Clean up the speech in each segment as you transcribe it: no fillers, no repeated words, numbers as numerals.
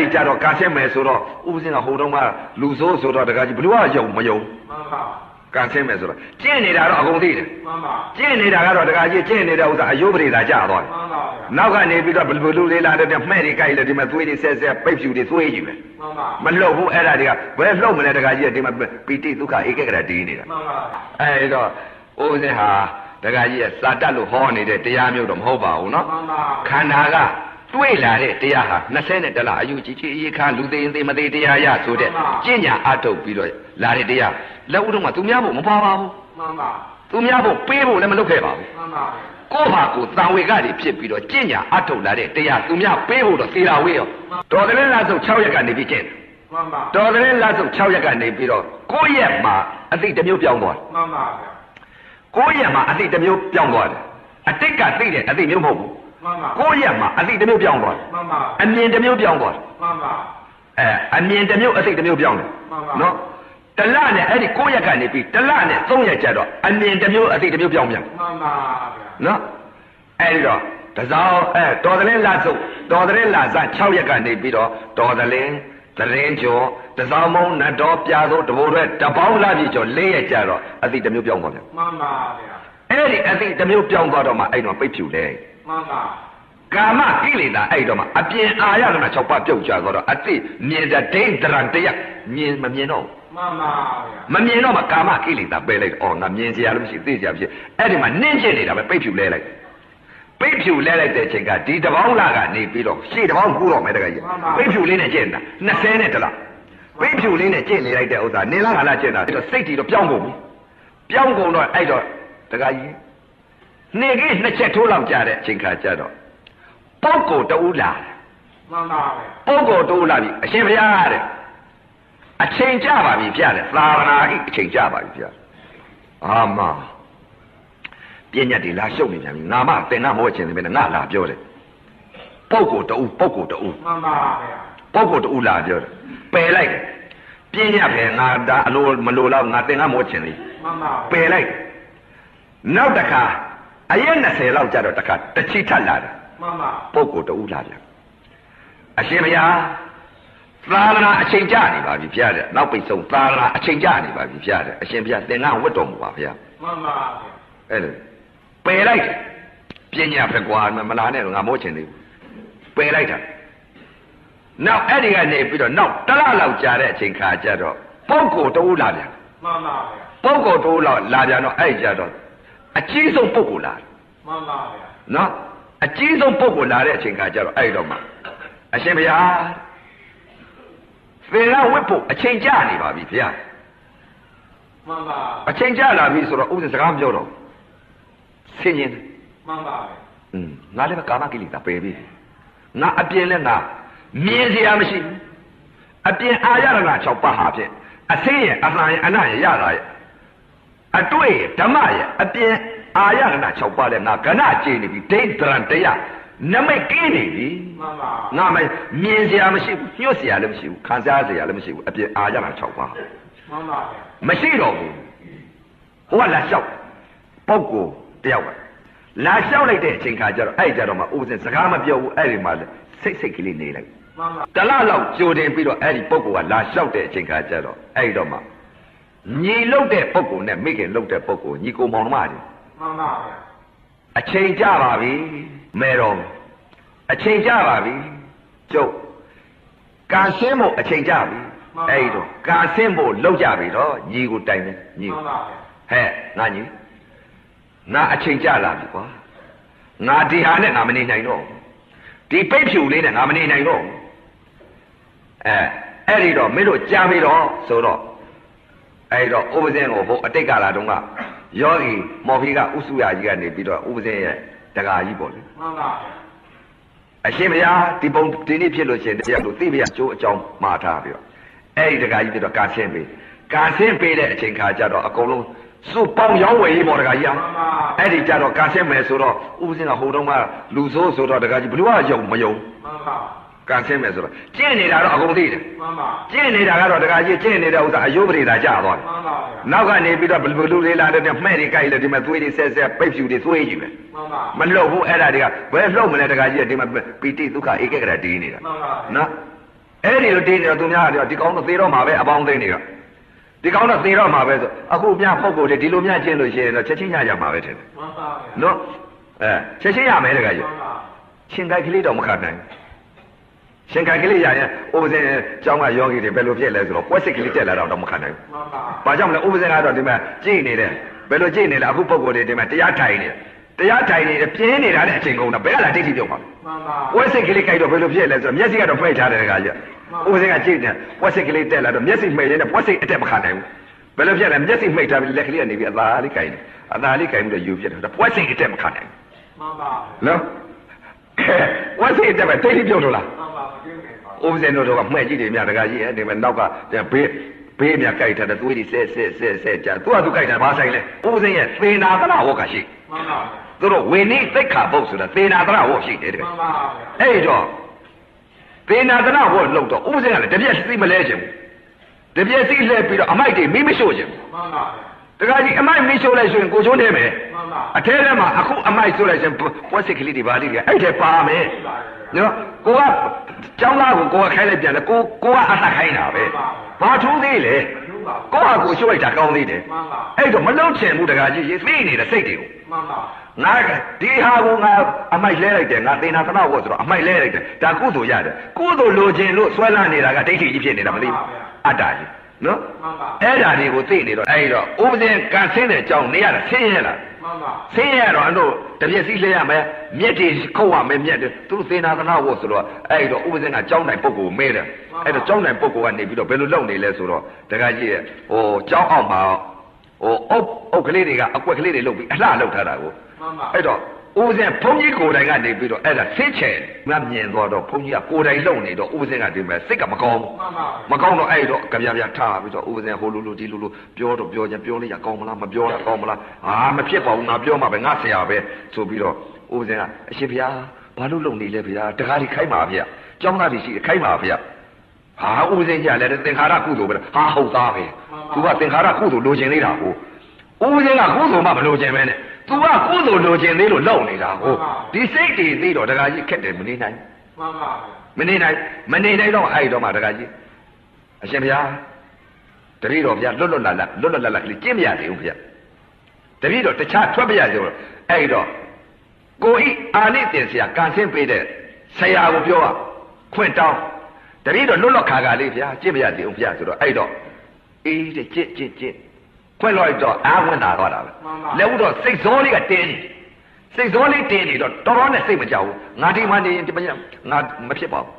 ဒီကြတော့ကန်ဆင်းမယ်ဆိုတော့ဥပစင်းကဟိုတုန်းကလူဆိုးဆိုတော့တကကြီးဘလို့ကယုံမယုံမှန်ပါကန်ဆင်းမယ်ဆိုတော့ကျင့်နေတာတော့အကုန်သိတယ်မှန်ပါကျင့်နေတာကတော့တကကြီးကျင့်နေတဲ့ဥစ္စာအယုပရိသာကြသွားတယ်မှန်ပါနောက်ကနေပြီးတော့ဘလူလေးလာတဲ့မှဲ့တွေကြိုက်လေဒီမှာသွေးတွေဆဲဆဲပိတ်ဖြူတွေသွေးယူတယ်မှန်ပါမလှုပ်ဘူးအဲ့ဒါတွေကဘယ်လှုပ်မလဲတကကြီးဒီမှာပီတိဒုက္ခဧကဂရတီးနေတာမှန်ပါအဲ့တော့ဥပစင်းဟာတကကြီးကစာတတ်လို့ဟောနေတဲ့တရားမျိုးတော့မဟုတ်ပါဘူးเนาะမှန်ပါခန္ဓာကတွေ့လာတဲ့တရားဟာ21လအယူကြီးကြီးအေးခါလူသိရင်သိမသိတရားရဆိုတဲ့ကျင့်ညာအထုတ်ပြီးတော့လာတဲ့တရားလက်ဦးတော့ကသူများဖို့မပါပါဘူးမှန်ပါသူများဖို့ပေးဖို့လည်းမလုပ်ခဲ့ပါဘူးမှန်ပါကိုယ့်ဟာကိုယ်တန်ဝေကတွေဖြစ်ပြီးတော့ကျင့်ညာအထုတ်လာတဲ့တရားသူများပေးဖို့တော့သေတာဝေးရောတော်တယ်လားဆို6ရက်ကနေပြီးကျင့်မှန်ပါတော်တယ်လားဆို6ရက်ကနေပြီးတော့9ရက်မှာအသိတစ်မျိုးပြောင်းသွားတယ်မှန်ပါ9ရက်မှာအသိတစ်မျိုးပြောင်းသွားတယ်အတိတ်ကသိတယ်အသိမျိုးမဟုတ်ဘူးမှန်ပါ9ရက်မှာအသိတစ်မျိုးပြောင်းသွားတယ်မှန်ပါအမြင်တစ်မျိုးပြောင်းသွားတယ်မှန်ပါအမြင်တစ်မျိုးအသိတစ်မျိုးပြောင်းတယ်မှန်ပါနော်တလနဲ့အဲ့ဒီ9ရက်ကနေပြီးတလနဲ့3ရက်ကျတော့အမြင်တစ်မျိုးအသိတစ်မျိုးပြောင်းပြန်မှန်ပါဗျာနော်အဲ့ဒီတော့တစောင်းတော်တယ်လားစုပ်တော်တယ်လားစ6ရက်ကနေပြီးတော့တော်တယ်သတင်းကျော်တစောင်းမုံနတ်တော်ပြာသောတဘိုးရဲတပေါင်းလာပြီကျော်4ရက်ကျတော့အသိတစ်မျိုးပြောင်းသွားပြန်မှန်ပါဗျာအဲ့ဒီအသိတစ်မျိုးပြောင်းသွားတော့မှအဲ့တော့ပိတ်ဖြူလဲမှန်ပါကာမကိလေသာအဲ့တော့မှအပြင်အာရကနာ6ပါးပြုတ်ကြတော့အသိမြင်တဲ့ဒိဋ္ဌရံတရားမြင်မမြင်တော့မှန်ပါဗျာမမြင်တော့မှကာမကိလေသာပယ်လိုက်အော်ငါမြင်စရာလည်းမရှိသိစရာမရှိအဲ့ဒီမှာနင်းကျင်နေတာပဲပိတ်ဖြူလဲလိုက်ပိတ်ဖြူလဲလိုက်တဲ့အချိန်ကဒီတပေါင်းလာကနေပြီးတော့ရှေ့တပေါင်းကူတော့မယ်တကကြီးပိတ်ဖြူလေးနဲ့ကျင့်တာ20နဲ့တလားပိတ်ဖြူလေးနဲ့ကျင့်နေလိုက်တဲ့ဥစ္စာနေလားငါလားကျင့်တာအဲ့တော့စိတ်တီတော့ပြောင်းကုန်ပြီပြောင်းကုန်တော့အဲ့တော့တကကြီးနေကြီး2ချက်ထိုးလောက်ကြတဲ့အချိန်ခါကျတော့ပုဂ္ဂိုလ်တူလာမှန်ပါပဲပုဂ္ဂိုလ်တူလာပြီအရှင်ဘုရားတဲ့အချိန်ကြပါပြီပြတယ်သာသနာဤအချိန်ကြပါပြီပြအာမပညာတွေလာရှုပ်နေပြန်ပြီငါမသင်္ကမဟုတ်ခြင်းတွေပဲငါလာပြောတယ်ပုဂ္ဂိုလ်တူမှန်ပါပဲပုဂ္ဂိုလ်တူလာပြောတယ်ပယ်လိုက်ပညာပဲငါဒါအလိုမလိုတော့ငါသင်္ကမဟုတ်ခြင်းတွေမှန်ပါပယ်လိုက်နောက်တစ်ခါအရက်20လောက်ကြတော့တစ်ခါတချိထပ်လာတယ်မှန်ပါပုဂ္ဂိုလ်တူလာပြန်အရှင်ဘုရားသာသနာအချိန်ကြနေပါပြီဖျားတယ်နောက်ပိတ်ဆုံးသာသနာအချိန်ကြနေပါပြီဖျားတယ်အရှင်ဘုရားသင်္ကန်းဝတ်တော်မူပါဖျားမှန်ပါအဲ့လိုပယ်လိုက်ပညာပဲကွာမလာနဲ့ငါမိုးချင်သေးဘူးပယ်လိုက်တာနောက်အဲ့ဒီကနေပြီးတော့နောက်တလလောက်ကြာတဲ့အချိန်ခါကျတော့ပုဂ္ဂိုလ်တူလာပြန်မှန်ပါပုဂ္ဂိုလ်တူလာပြန်တော့အဲ့ကြတော့အကြီးဆုံးပုဂ္ဂိုလ်လာမှန်ပါဗျာနော်အကြီးဆုံးပုဂ္ဂိုလ်လာတဲ့အချိန်ခါကျတော့အဲ့တော့မှအရှင်ဘုရားသင်္ကန်းဝတ်ဖို့အချိန်ကြာနေပါပြီဘုရားမှန်ပါအချိန်ကြာလာပြီဆိုတော့ဥစ္စာစကားမပြောတော့ဆင်းရင်မှန်ပါပဲငါလည်းကာမကိလေသာပယ်ပြီငါအပြင်လည်းငါမြင်စရာမရှိဘူးအပြင်အာရဏ6ပါးဟာဖြင့်အသိရဲ့အမှန်ရဲ့အနရဲ့ရတာရဲ့အတွေ့ဓမ္မရဲ့အပြင်အာရဏ6ပါးလည်းငါကဏကြည်နေပြီဒိဋ္ဌရံတရားနမိတ်ကင်းနေပြီမှန်ပါငါမမြင်စရာမရှိဘူးညှို့စရာလည်းမရှိဘူးခံစားစရာလည်းမရှိဘူးအပြင်အာရဏ6ပါးမှန်ပါမရှိတော့ဘူးဟိုကလာလျှောက်ပုဂ္ဂိုလ်တယောက်ကလာလျှောက်လိုက်တဲ့အချိန်ခါကျတော့အဲ့ကြတော့မှဥပဇင်စကားမပြောဘူးအဲ့ဒီမှာစိတ်ကလေးနေလိုက်မှန်ပါတလားလောက်ကြိုတင်ပြီးတော့အဲ့ဒီပုဂ္ဂိုလ်ကလာလျှောက်တဲ့အချိန်ခါကျတော့အဲ့တော့မှညီလုတ်တဲ့ပုဂ္ဂိုလ်နဲ့မိခင်လုတ်တဲ့ပုဂ္ဂိုလ်ညီကိုမောင်နှမတွေမှန်ပါဗျာအချိန်ကြပါပြီမဲတော်အချိန်ကြပါပြီကျုပ်ကာဆင်းဖို့အချိန်ကြပြီအဲ့တော့ကာဆင်းဖို့လောက်ကြပြီတော့ညီကိုတိုင်တယ်ညီမှန်ပါဗျာဟဲ့ငါညီငါအချိန်ကြလာပြီကွာငါဒီဟာနဲ့ငါမနေနိုင်တော့ဒီပိတ်ဖြူလေးနဲ့ငါမနေနိုင်တော့အဲ့ဒီတော့မင်းတို့ကြားပြီးတော့ဆိုတော့အဲ့တော့ဥပဇင်းကိုဟိုအတိတ်ကလာတုန်းကယောဂီမော်ဖီကဥစုရကြီးကနေပြီးတော့ဥပဇင်းရဲ့တကာကြီးပေါ့လေမှန်ပါအရှင်ဘုရားဒီပုံဒီနေ့ဖြစ်လို့ရှိရင်တရားလို့သိပြရကျိုးအကြောင်းမှားထားပြီးတော့အဲ့ဒီတကာကြီးပြီးတော့ကာဆင်းပေးတဲ့အချိန်ခါကျတော့အကုန်လုံးစုပေါင်းရောင်းဝယ်ရေးပေါ်တကာကြီးအဲ့ဒီကြတော့ကာဆင်းမယ်ဆိုတော့ဥပဇင်းကဟိုတုန်းကလူဆိုးဆိုတော့တကာကြီးဘယ်လိုကယုံမယုံမှန်ပါကန်ဆင်းမယ်ဆိုတော့ကျင့်နေတာတော့အကုန်သိတယ်မှန်ပါကျင့်နေတာကတော့တခါကြီးကျင့်နေတဲ့ဥစ္စာအယုပရိသာကြသွားတယ်မှန်ပါနောက်ကနေပြီးတော့ဘလူလေးလာတဲ့မှဲ့တွေကြိုက်လေဒီမှာသွေးတွေဆဲဆဲပိတ်ဖြူတွေသွေးယူတယ်မှန်ပါမလှုပ်ဘူးအဲ့ဒါတွေကဘယ်လှုပ်မလဲတခါကြီးဒီမှာပီတိဒုက္ခဧကဂရတီးနေတာမှန်ပါနော် အဲ့ဒီလိုတင်းနေတော့သူများကဒီကောင်းတော့သေတော့မှာပဲအပေါင်းသိနေတော့ဒီကောင်းတော့သေတော့မှာပဲဆိုအခုများပုဂ္ဂိုလ်တွေဒီလိုများကျင့်လို့ရှိရင်တော့ချက်ချင်းရကြမှာပဲထင်တယ်မှန်ပါဗျာနော်ချက်ချင်းရမယ်တကယ်ကြီးရှင်ကိုက်ကလေးတော့မခတ်နိုင်ရှင်ကိုက်ကလေးရရင်ဥပဇင်ကျောင်းကယောဂီတွေဘယ်လိုဖြစ်လဲဆိုတော့ပွဲစစ်ကလေးတက်လာတော့မခတ်နိုင်ဘူးမှန်ပါဘာကြောင့်လဲဥပဇင်ကတော့ဒီမှာကြည်နေတယ်ဘယ်လိုကြည်နေလဲအခုပုဂ္ဂိုလ်တွေဒီမှာတရားထိုင်နေတရားထိုင်နေပြင်းနေတာနဲ့အချိန်ကုန်တော့ဘယ်ကလာဒိဋ္ဌိပြုတ်မှာမှန်ပါပွဲစစ်ကလေးကြိုက်တော့ဘယ်လိုဖြစ်လဲဆိုတော့မျက်စိကတော့ဖိတ်ထားတယ်တကယ်ကြီးဥပဇင်ကကြည်နေပွဲစစ်ကလေးတက်လာတော့မျက်စိမှိတ်နေတဲ့ပွဲစစ်အတက်မခတ်နိုင်ဘူးဘယ်လိုဖြစ်လဲမျက်စိမှိတ်ထားပြီးလက်ကလေးကနေပြီးအသာလေးကြိုက်တယ်အသာလေးကြိုက်ပြီးတော့ယူပြတယ်ပွဲစစ်အတက်မခတ်နိုင်မှန်ပါနော်ပွဲစစ်အတက်ပဲဒိဋ္ဌိပြုတ်လို့လားမှန်ပါဥပဇင်တို့ကမှဲ့ကြည့်တယ်မြတ်တကကြီးအဲ့ဒီမှာနောက်ကဘေးမြတ်ကြိုက်ထားတဲ့သွေးတွေဆဲကြာသူကသူကြိုက်တာဘာဆိုင်လဲဥပဇင်ရဲ့သေနာသနာဝတ်ကရှိမှန်ပါသူတို့ဝိနည်းသိက္ခာပုဒ်ဆိုတာသေနာသနာဝတ်ရှိတယ်တကယ်မှန်ပါအဲ့တော့သေနာသနာဝတ်လို့တော့ဥပဇင်ကလည်းတပြက်စီမလဲခြင်းတပြက်စီလဲပြီးတော့အမိုက်တွေမိမရှို့ခြင်းမှန်ပါတကကြီးအမိုက်မိရှို့လိုက်ဆိုရင်ကိုချိုးနေမယ်မှန်ပါအထဲထဲမှာအခုအမိုက်ဆိုလိုက်ရင်ပွဲစစ်ကလေးတွေပါလိမ့်မယ်အဲ့ထဲပါမယ်နော်ကိုကကျောင်းသားကိုခိုင်းလိုက်ပြန်တယ်ကိုကအသက်ခိုင်းတာပဲဘာထူးသေးလဲကိုကကိုရှို့လိုက်တာကောင်းသေးတယ်အဲ့တော့မလုံးချင်ဘူးတကကြီးရေးသိနေတဲ့စိတ်တွေကိုမှန်ပါငါဒီဟာကိုငါအမိုက်လဲလိုက်တယ်ငါသေနာသနာဝတ်ဆိုတော့အမိုက်လဲလိုက်တယ်ဒါကုသိုလ်ရတယ်ကုသိုလ်လိုချင်လို့ဆွဲလန်းနေတာကဒိဋ္ဌိကြီးဖြစ်နေတာမသိဘူးအတ္တကြီးနော်အဲ့ဒါတွေကိုသိနေတော့အဲ့တော့ဥပဇင်ကန်ဆင်းတဲ့အကြောင်းနေရတာဆင်းရဲလားမှန်ပါဆင်းရဲတော့အဲ့တို့တပြက်စီးလဲရမယ်မြက်တွေခုတ်ရမယ်မြက်တွေသူတို့သေနာသနာဝတ်ဆိုတော့အဲ့တော့ဥပဇင်ကကြောင်းတိုင်ပုဂ္ဂိုလ်မဲတယ်အဲ့တော့ကြောင်းတိုင်ပုဂ္ဂိုလ်ကနေပြီးတော့ဘယ်လိုလုပ်နေလဲဆိုတော့တခါကြီးရဲ့ဟိုကြောင်းအောင်မှာဟိုအုတ်ကလေးတွေကအကွက်ကလေးတွေလုပ်ပြီးအလှလုပ်ထားတာကိုမှန်ပါအဲ့တော့ဥပဇင်ဘုန်းကြီးကိုယ်တိုင်ကနေပြီးတော့အဲ့ဒါဆင်းချယ်ငါမြင်တော့ဘုန်းကြီးကကိုယ်တိုင်လုံနေတော့ဥပဇင်ကဒီမဲ့စိတ်ကမကောင်းဘူးမကောင်းတော့အဲ့တော့ကြပြထားပြီးတော့ဥပဇင်ဟိုလိုဒီလိုပြောတော့ပြောချင်းပြောလိုက်ရကောင်းမလားမပြောတာကောင်းမလားမဖြစ်ပါဘူးငါပြောမှာပဲငါဆရာပဲဆိုပြီးတော့ဥပဇင်ကအရှင်ဘုရားဘာလို့လုံနေလဲဘုရားတကားကြီးခိုင်းပါဗျာကျောင်းသားတွေရှိခိုင်းပါဗျာဥပဇင်ကြလည်းသင်္ခါရကုသိုလ်ပဲဟုတ်သားပဲသူကသင်္ခါရကုသိုလ်လိုချင်သေးတာကိုဥပဇင်ကကုသိုလ်မှမလိုချင်ပဲနဲ့သူကကုသိုလ်လိုချင်သေးလို့လောက်နေတာကိုဒီစိတ်တွေသိတော့တခါကြီးခက်တယ်မနေနိုင်မှန်ပါမနေနိုင်တော့အဲ့တော့မှတခါကြီးအရှင်ဘုရားတပည့်တော်ဘုရားလွတ်လပ်လာကလေးကျင့်မရသေးဘူးဘုရားတပည့်တော်တခြားထွက်ပြရကြတော့အဲ့တော့ကိုဤအာနိသင်ဆရာကန်ဆင်းပေးတဲ့ဆရာကိုပြောခွင့်တောင်းတပည့်တော်လွတ်လပ်ခါလေးဘုရားကျင့်မရသေးဘူးဘုရားဆိုတော့အဲ့တော့အေးတဲ့ကျင့်ခွင့်လိုက်တော့အာဝင်လာတော့တာပဲလက်ဦးတော့စိတ်စောလေးကတင်းနေစိတ်စောလေးတင်းနေတော့တော်တော်နဲ့စိတ်မကြောက်ဘူးငါဒီမှနေရင်ဒီမညာငါမဖြစ်ပါဘူး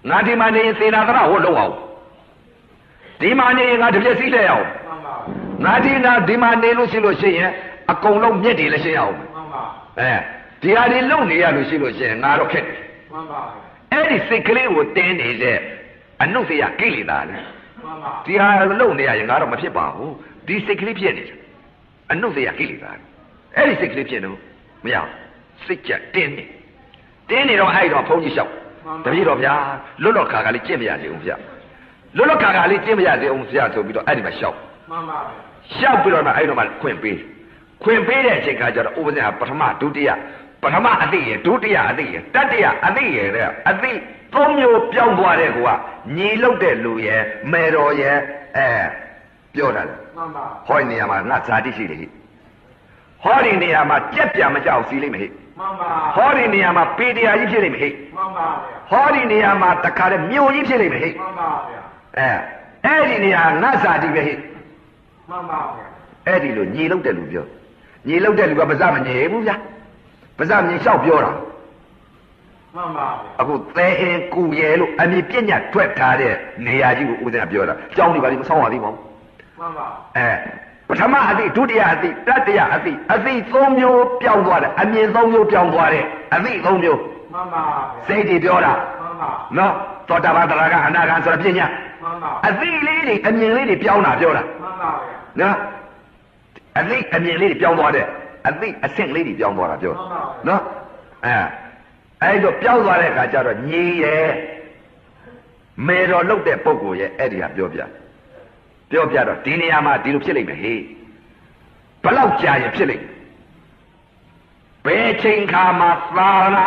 ငါဒီမှနေရင်သေနာသနာဟောလုံးအောင်ဒီမှနေရင်ငါတပြက်စီးလဲအောင်ငါဒီမှနေလို့ရှိရင်အကုန်လုံးမြက်တွေလည်းရှင်းအောင်ဒီဟာတွေလုံနေရလို့ရှိရင်ငါတော့ခက်တယ်အဲ့ဒီစိတ်ကလေးကိုတင်းနေတဲ့အနုစရကိလေသာလေဒီဟာလုံနေရရင်ငါတော့မဖြစ်ပါဘူးဒီစိတ်ကလေးဖြစ်နေတယ်အနုစရကိလေသာအဲ့ဒီစိတ်ကလေးဖြစ်လို့မရစိတ်ကြတင်းနေတော့အဲ့တော့ဘုန်းကြီးလျှောက်တပည့်တော်ဗျာလွတ်ခါကလေးကျင့်မရစေအောင်ဗျာလွတ်ခါကလေးကျင့်မရစေအောင်ဗျာဆိုပြီးတော့အဲ့ဒီမှာလျှောက်မှန်ပါပဲလျှောက်ပြီးတော့အဲ့တော့မှခွင့်ပေးတဲ့အချိန်ခါကျတော့ဥပဇင်ကပထမဒုတိယပထမအသိရဒုတိယအသိရတတိယအသိရတဲ့အသိသုံးမျိုးပြောင်းသွားတဲ့ကောညီလုတ်တဲ့လူရဲ့မေတော်ရဲ့ပြောတာလေမှန်ပါဟောဒီနေရာမှာငါဇာတိရှိတယ်ဟိဟောဒီနေရာမှာကြက်ပြမကြောက်စီလိမ့်မယ်ဟိမှန်ပါဟောဒီနေရာမှာပေတရားကြီးဖြစ်လိမ့်မယ်ဟိမှန်ပါဟောဒီနေရာမှာတခါတည်းမြို့ကြီးဖြစ်လိမ့်မယ်ဟိမှန်ပါဗျာအဲ့ဒီနေရာငါဇာတိပဲဟိမှန်ပါဗျာအဲ့ဒီလိုညီလုတ်တဲ့လူပြောညီလုတ်တဲ့လူကပါဇမငြိဘူးဗျာပါဇမငြိလျှောက်ပြောတာမှန်ပါအခုသဲအင်းကူရဲလို့အမြင်ပြညတ်ထွက်ထားတဲ့နေရာကြီးကိုဦးဇင်းကပြောတာကြောင်းနေပါလိမ့်မဆောင်းပါသေးပါဘူးမှန်ပါပထမအသိဒုတိယအသိတတိယအသိသုံးမျိုးပြောင်းသွားတယ်အမြင်သုံးမျိုးပြောင်းသွားတယ်အသိသုံးမျိုးမှန်ပါစိတ်တွေပြောတာမှန်ပါနော်သောတာပန်တရာကအနာဂံဆိုတာပြညတ်မှန်ပါအသိလေးတွေအမြင်လေးတွေပြောင်းတာပြောတာမှန်ပါနော်အသိအမြင်လေးတွေပြောင်းသွားတယ်အသိအဆင့်လေးတွေပြောင်းသွားတာပြောနော်အဲ့တော့ပြောင်းသွားတဲ့အခါကျတော့ညီရဲ့မေတော်လုတ်တဲ့ပုဂ္ဂိုလ်ရဲ့အဲ့ဒီဟာပြောပြတော့ဒီနေရာမှာဒီလိုဖြစ်လိမ့်မယ်ဟေးဘလောက်ကြာရင်ဖြစ်လိမ့်ဘယ်ချိန်ခါမှာသာနာ